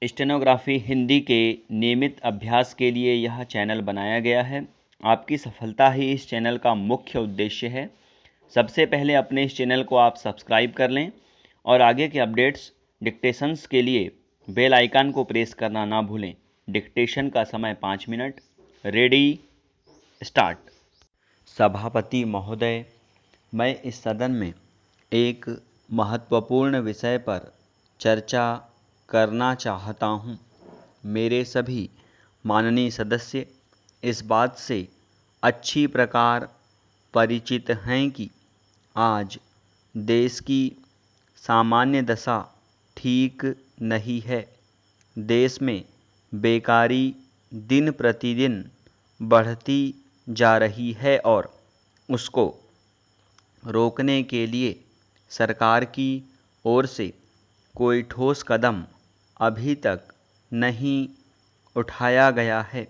Stenography Hindi के नियमित अभ्यास के लिए यह चैनल बनाया गया है। आपकी सफलता ही इस चैनल का मुख्य उद्देश्य है। सबसे पहले अपने इस चैनल को आप सब्सक्राइब कर लें और आगे के अपडेट्स डिक्टेशंस के लिए बेल आइकन को प्रेस करना ना भूलें। डिक्टेशन का समय 5 मिनट। Ready, start. सभापति महोदय, मैं इस सदन में एक महत्वपूर्ण विषय पर चर्चा करना चाहता हूँ। मेरे सभी माननीय सदस्य इस बात से अच्छी प्रकार परिचित हैं कि आज देश की सामान्य दशा ठीक नहीं है। देश में बेकारी दिन प्रतिदिन बढ़ती जा रही है और उसको रोकने के लिए सरकार की ओर से कोई ठोस कदम अभी तक नहीं उठाया गया है।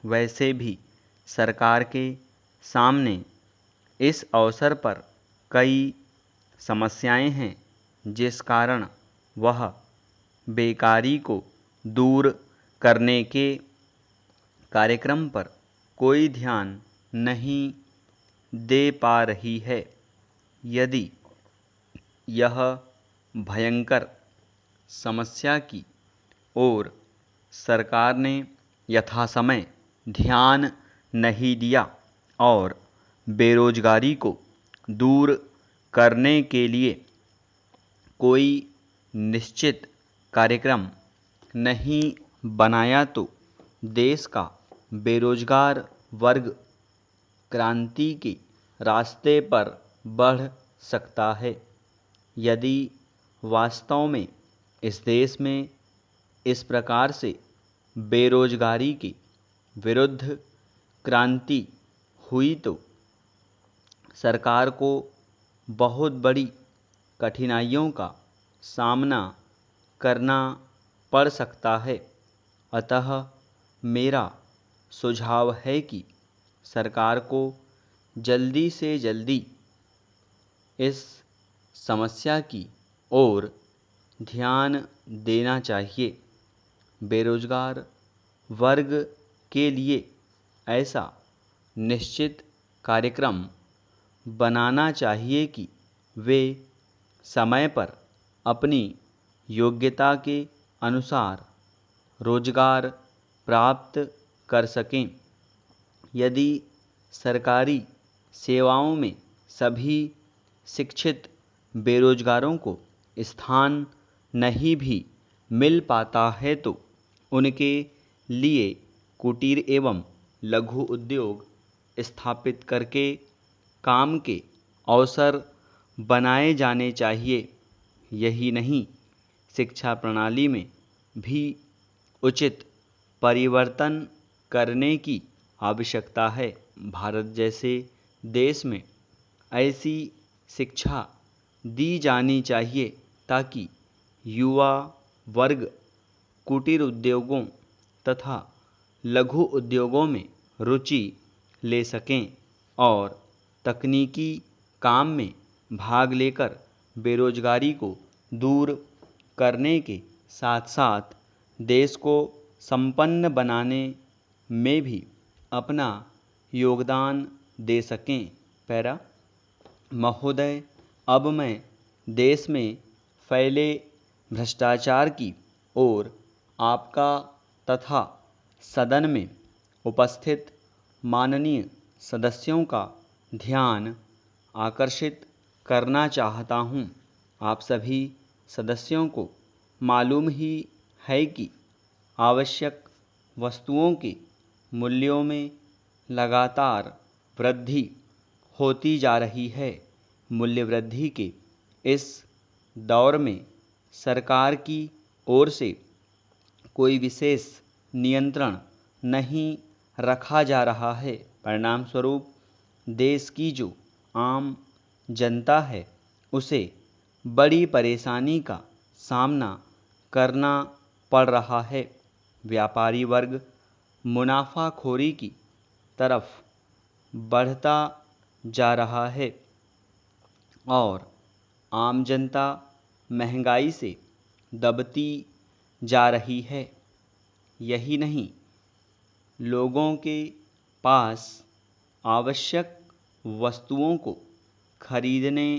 वैसे भी सरकार के सामने इस अवसर पर कई समस्याएं हैं, जिस कारण वह बेकारी को दूर करने के कार्यक्रम पर कोई ध्यान नहीं दे पा रही है। यदि यह भयंकर समस्या की ओर सरकार ने यथासमय ध्यान नहीं दिया और बेरोजगारी को दूर करने के लिए कोई निश्चित कार्यक्रम नहीं बनाया तो देश का बेरोजगार वर्ग क्रांति के रास्ते पर बढ़ सकता है। यदि वास्तव में इस देश में इस प्रकार से बेरोजगारी के विरुद्ध क्रांति हुई तो सरकार को बहुत बड़ी कठिनाइयों का सामना करना पड़ सकता है। अतः मेरा सुझाव है कि सरकार को जल्दी से जल्दी इस समस्या की ओर ध्यान देना चाहिए। बेरोजगार वर्ग के लिए ऐसा निश्चित कार्यक्रम बनाना चाहिए कि वे समय पर अपनी योग्यता के अनुसार रोजगार प्राप्त कर सकें। यदि सरकारी सेवाओं में सभी शिक्षित बेरोजगारों को स्थान नहीं भी मिल पाता है तो उनके लिए कुटीर एवं लघु उद्योग स्थापित करके काम के अवसर बनाए जाने चाहिए। यही नहीं, शिक्षा प्रणाली में भी उचित परिवर्तन करने की आवश्यकता है। भारत जैसे देश में ऐसी शिक्षा दी जानी चाहिए ताकि युवा वर्ग कुटीर उद्योगों तथा लघु उद्योगों में रुचि ले सकें और तकनीकी काम में भाग लेकर बेरोजगारी को दूर करने के साथ साथ देश को संपन्न बनाने में भी अपना योगदान दे सकें। पैरा महोदय, अब मैं देश में फैले भ्रष्टाचार की ओर आपका तथा सदन में उपस्थित माननीय सदस्यों का ध्यान आकर्षित करना चाहता हूं। आप सभी सदस्यों को मालूम ही है कि आवश्यक वस्तुओं के मूल्यों में लगातार वृद्धि होती जा रही है। मूल्य वृद्धि के इस दौर में सरकार की ओर से कोई विशेष नियंत्रण नहीं रखा जा रहा है। परिणाम स्वरूप देश की जो आम जनता है उसे बड़ी परेशानी का सामना करना पड़ रहा है। व्यापारी वर्ग मुनाफाखोरी की तरफ बढ़ता जा रहा है और आम जनता महंगाई से दबती जा रही है। यही नहीं, लोगों के पास आवश्यक वस्तुओं को खरीदने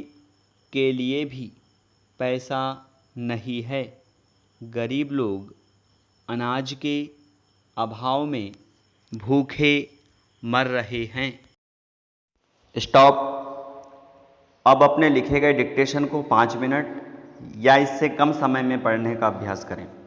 के लिए भी पैसा नहीं है। गरीब लोग अनाज के अभाव में भूखे मर रहे हैं। स्टॉप। अब अपने लिखे गए डिक्टेशन को 5 मिनट या इससे कम समय में पढ़ने का अभ्यास करें।